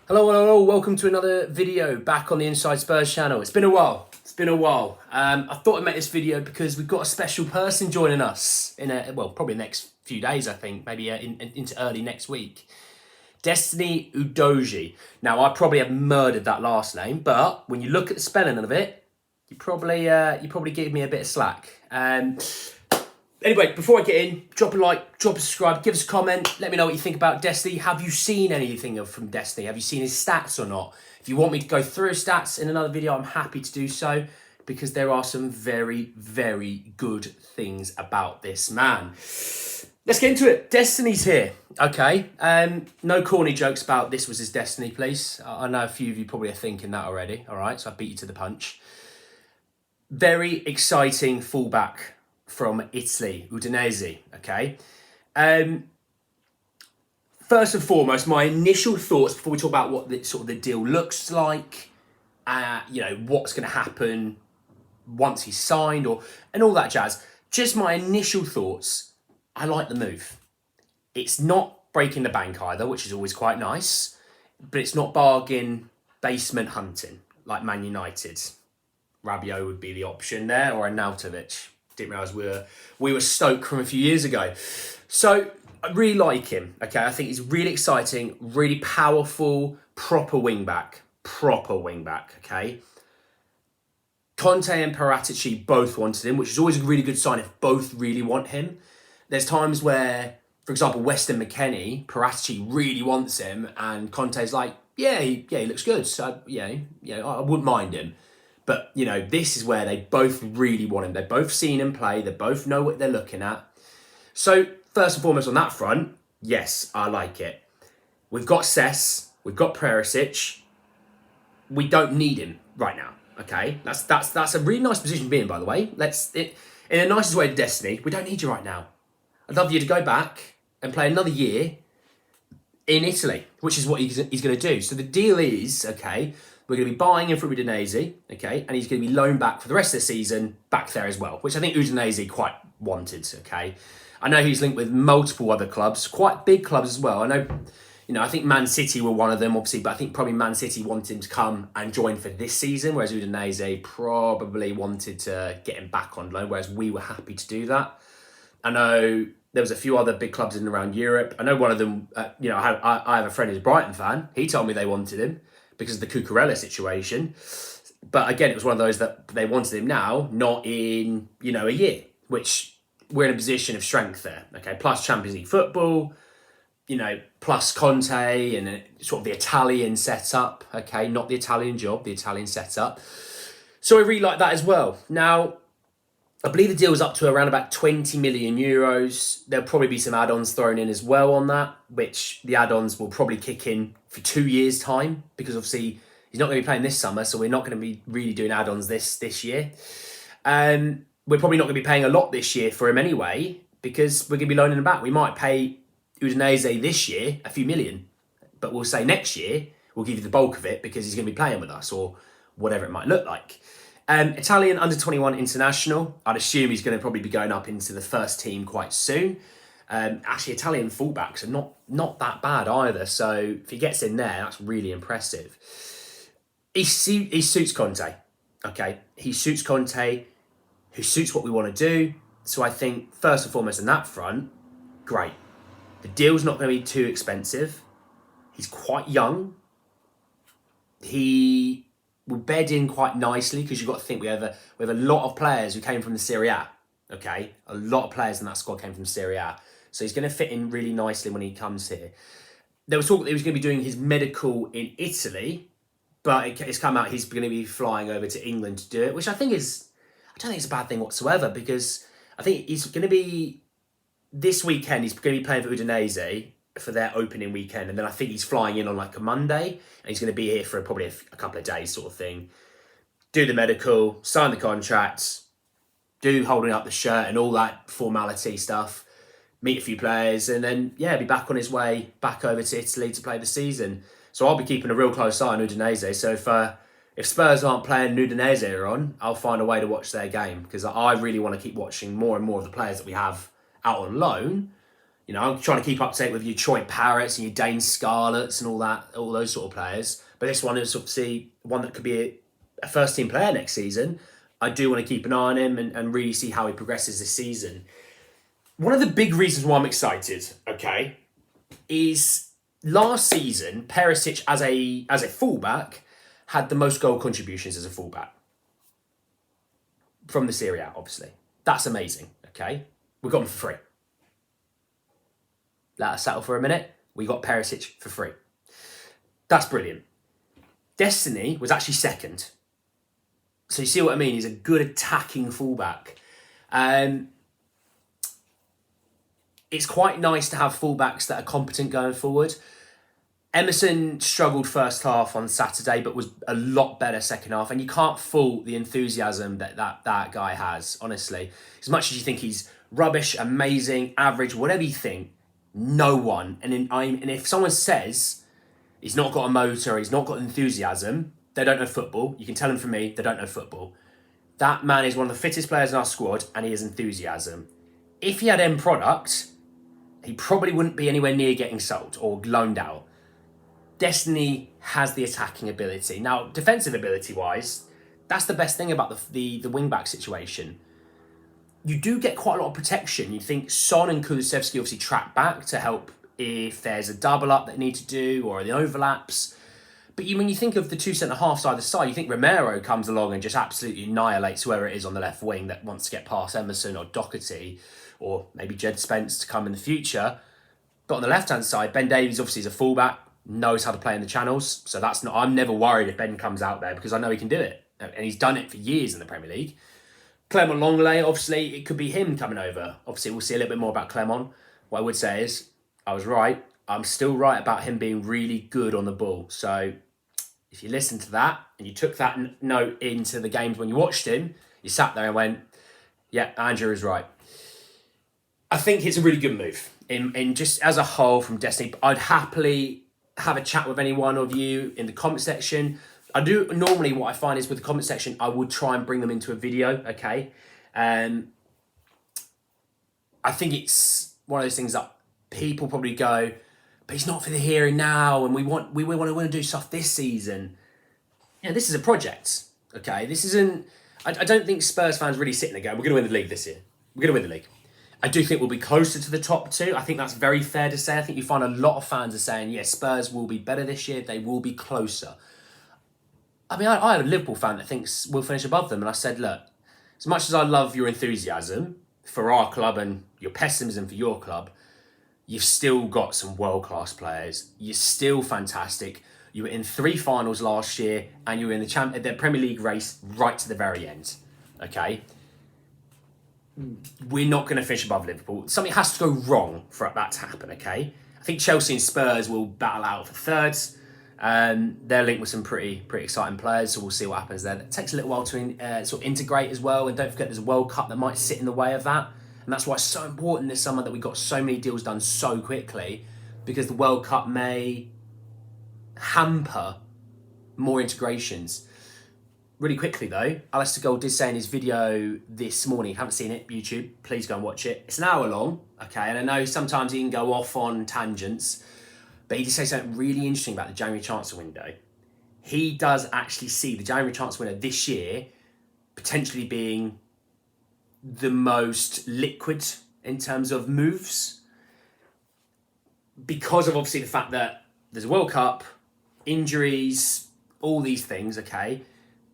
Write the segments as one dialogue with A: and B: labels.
A: Hello, hello, hello, welcome to another video back on the Inside Spurs channel. It's been a while. I thought I'd make this video because we've got a special person joining us probably the next few days, I think, maybe into early next week. Destiny Udogie. Now, I probably have murdered that last name, but when you look at the spelling of it, you probably gave me a bit of slack. Anyway, before I get in, drop a like, drop a subscribe, give us a comment. Let me know what you think about Destiny. Have you seen anything from Destiny? Have you seen his stats or not? If you want me to go through his stats in another video, I'm happy to do so because there are some very, very good things about this man. Let's get into it. Destiny's here, okay? No corny jokes about this was his destiny, please. I know a few of you probably are thinking that already, all right? So I beat you to the punch. Very exciting fullback from Italy, Udinese, okay? First and foremost, my initial thoughts before we talk about what the deal looks like, what's going to happen once he's signed and all that jazz. Just my initial thoughts, I like the move. It's not breaking the bank either, which is always quite nice, but it's not bargain basement hunting like Man United. Rabiot would be the option there, or a Arnautovic. Didn't realise we were Stoke from a few years ago. So I really like him. Okay, I think he's really exciting, really powerful, proper wing back. Okay. Conte and Paratici both wanted him, which is always a really good sign if both really want him. There's times where, for example, Weston McKennie, Paratici really wants him, and Conte's like, he looks good. So I wouldn't mind him. But, this is where they both really want him. They've both seen him play. They both know what they're looking at. So, first and foremost on that front, yes, I like it. We've got Cess. We've got Perisic. We don't need him right now, okay? That's a really nice position to be in, by the way. In the nicest way to Destiny, we don't need you right now. I'd love you to go back and play another year in Italy, which is what he's going to do. So the deal is, okay, we're going to be buying him from Udinese, okay, and he's going to be loaned back for the rest of the season back there as well, which I think Udinese quite wanted, okay. I know he's linked with multiple other clubs, quite big clubs as well. I know, I think Man City were one of them, obviously, but I think probably Man City wanted him to come and join for this season, whereas Udinese probably wanted to get him back on loan, whereas we were happy to do that. I know there was a few other big clubs in and around Europe. I know one of them, I have a friend who's a Brighton fan. He told me they wanted him because of the Cucurella situation. But again, it was one of those that they wanted him now, not in, a year, which we're in a position of strength there. Okay, plus Champions League football, plus Conte and sort of the Italian setup. Okay, not the Italian job, the Italian setup. So I really like that as well. Now, I believe the deal is up to around about 20 million euros. There'll probably be some add-ons thrown in as well on that, which the add-ons will probably kick in for 2 years' time, because obviously he's not going to be playing this summer, so we're not going to be really doing add-ons this year. We're probably not going to be paying a lot this year for him anyway, because we're going to be loaning him back. We might pay Udinese this year a few million, but we'll say next year we'll give you the bulk of it because he's going to be playing with us, or whatever it might look like. Italian under-21 international. I'd assume he's going to probably be going up into the first team quite soon. Actually, Italian fullbacks are not that bad either. So if he gets in there, that's really impressive. He suits Conte. Okay, he suits Conte, who suits what we want to do. So I think first and foremost on that front, great. The deal's not going to be too expensive. He's quite young. He will bed in quite nicely because you've got to think we have a lot of players who came from the Serie A. Okay, a lot of players in that squad came from Serie A, so he's going to fit in really nicely when he comes here. There was talk that he was going to be doing his medical in Italy, but it's come out he's going to be flying over to England to do it, which I don't think it's a bad thing whatsoever, because I think he's going to be this weekend. He's going to be playing for Udinese for their opening weekend, and then I think he's flying in on like a Monday, and he's going to be here for probably a couple of days sort of thing. Do the medical, sign the contract, do holding up the shirt and all that formality stuff, meet a few players, and then be back on his way back over to Italy to play the season. So I'll be keeping a real close eye on Udinese. So if Spurs aren't playing Udinese on, I'll find a way to watch their game, because I really want to keep watching more and more of the players that we have out on loan, You know, I'm trying to keep up to date with your Troy Parrots and your Dane Scarlets and all those sort of players. But this one is obviously one that could be a first team player next season. I do want to keep an eye on him and really see how he progresses this season. One of the big reasons why I'm excited, okay, is last season, Perisic as a fullback had the most goal contributions as a fullback from the Serie A, obviously. That's amazing, okay? We got him for free. Let us settle for a minute. We got Perisic for free. That's brilliant. Destiny was actually second. So you see what I mean? He's a good attacking fullback. It's quite nice to have fullbacks that are competent going forward. Emerson struggled first half on Saturday, but was a lot better second half. And you can't fault the enthusiasm that guy has, honestly. As much as you think he's rubbish, amazing, average, whatever you think, no one. And if someone says he's not got a motor, he's not got enthusiasm, they don't know football. You can tell them from me, they don't know football. That man is one of the fittest players in our squad, and he has enthusiasm. If he had end product, he probably wouldn't be anywhere near getting sold or loaned out. Destiny has the attacking ability. Now, defensive ability-wise, that's the best thing about the wing-back situation. You do get quite a lot of protection. You think Son and Kulusevski obviously track back to help if there's a double-up that they need to do or the overlaps. But when you think of the two centre-halves either side, you think Romero comes along and just absolutely annihilates whoever it is on the left wing that wants to get past Emerson or Doherty or maybe Jed Spence to come in the future. But on the left-hand side, Ben Davies obviously is a fullback, knows how to play in the channels. So I'm never worried if Ben comes out there because I know he can do it. And he's done it for years in the Premier League. Clement Longley, obviously, it could be him coming over. Obviously, we'll see a little bit more about Clement. What I would say is, I was right. I'm still right about him being really good on the ball. So if you listen to that and you took that note into the games when you watched him, you sat there and went, yeah, Andrew is right. I think it's a really good move. In just as a whole from Destiny, I'd happily have a chat with any one of you in the comment section. I do normally what I find is with the comment section, I would try and bring them into a video, okay? I think it's one of those things that people probably go, but it's not for the here and now, and we want to do stuff this season. Yeah, this is a project, okay? This isn't. I don't think Spurs fans really sitting there going, we're going to win the league this year. We're going to win the league. I do think we'll be closer to the top two. I think that's very fair to say. I think you find a lot of fans are saying, yes, Spurs will be better this year. They will be closer. I mean, I had a Liverpool fan that thinks we'll finish above them. And I said, look, as much as I love your enthusiasm for our club and your pessimism for your club, you've still got some world-class players. You're still fantastic. You were in 3 finals last year and you were in the Premier League race right to the very end. Okay? We're not going to finish above Liverpool. Something has to go wrong for that to happen, okay? I think Chelsea and Spurs will battle out for thirds. They're linked with some pretty exciting players, so we'll see what happens there. It takes a little while to sort of integrate as well, and don't forget there's a World Cup that might sit in the way of that. And that's why it's so important this summer that we got so many deals done so quickly, because the World Cup may hamper more integrations. Really quickly though, Alistair Gold did say in his video this morning, if you haven't seen it, YouTube, please go and watch it. It's an hour long, okay, and I know sometimes he can go off on tangents, but he did say something really interesting about the January transfer window. He does actually see the January transfer window this year potentially being the most liquid in terms of moves, because of obviously the fact that there's a World Cup, injuries, all these things, okay.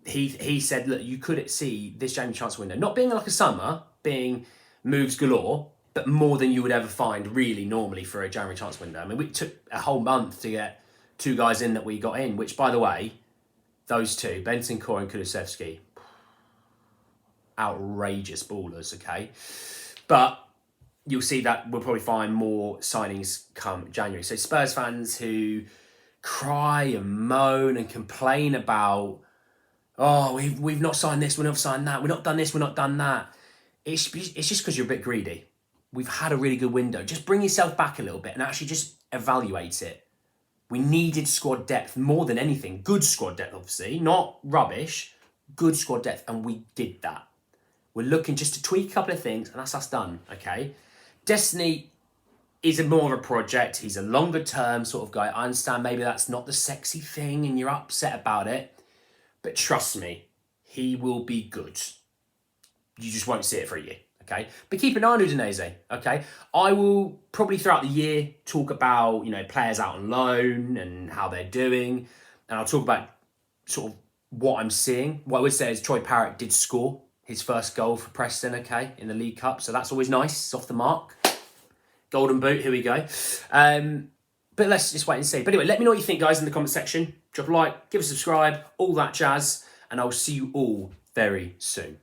A: He said, look, you could see this January transfer window not being like a summer, being moves galore, but more than you would ever find really normally for a January transfer window. I mean, we took a whole month to get 2 guys in that we got in, which, by the way, those 2, Bentancur and Kulusevski, outrageous ballers, okay? But you'll see that we'll probably find more signings come January. So Spurs fans who cry and moan and complain about, oh, we've not signed this, we've not signed that, we've not done this, we've not done that. It's just because you're a bit greedy. We've had a really good window. Just bring yourself back a little bit and actually just evaluate it. We needed squad depth more than anything. Good squad depth, obviously, not rubbish. Good squad depth, and we did that. We're looking just to tweak a couple of things, and that's us done, okay? Destiny, is a more of a project. He's a longer term sort of guy. I understand maybe that's not the sexy thing and you're upset about it. But trust me, he will be good. You just won't see it for a year, okay? But keep an eye on Udinese, okay? I will probably throughout the year talk about, players out on loan and how they're doing. And I'll talk about sort of what I'm seeing. What I would say is Troy Parrott did score his first goal for Preston, okay, in the League Cup. So that's always nice. It's off the mark. Golden boot, here we go. But let's just wait and see. But anyway, let me know what you think, guys, in the comment section. Drop a like, give a subscribe, all that jazz. And I'll see you all very soon.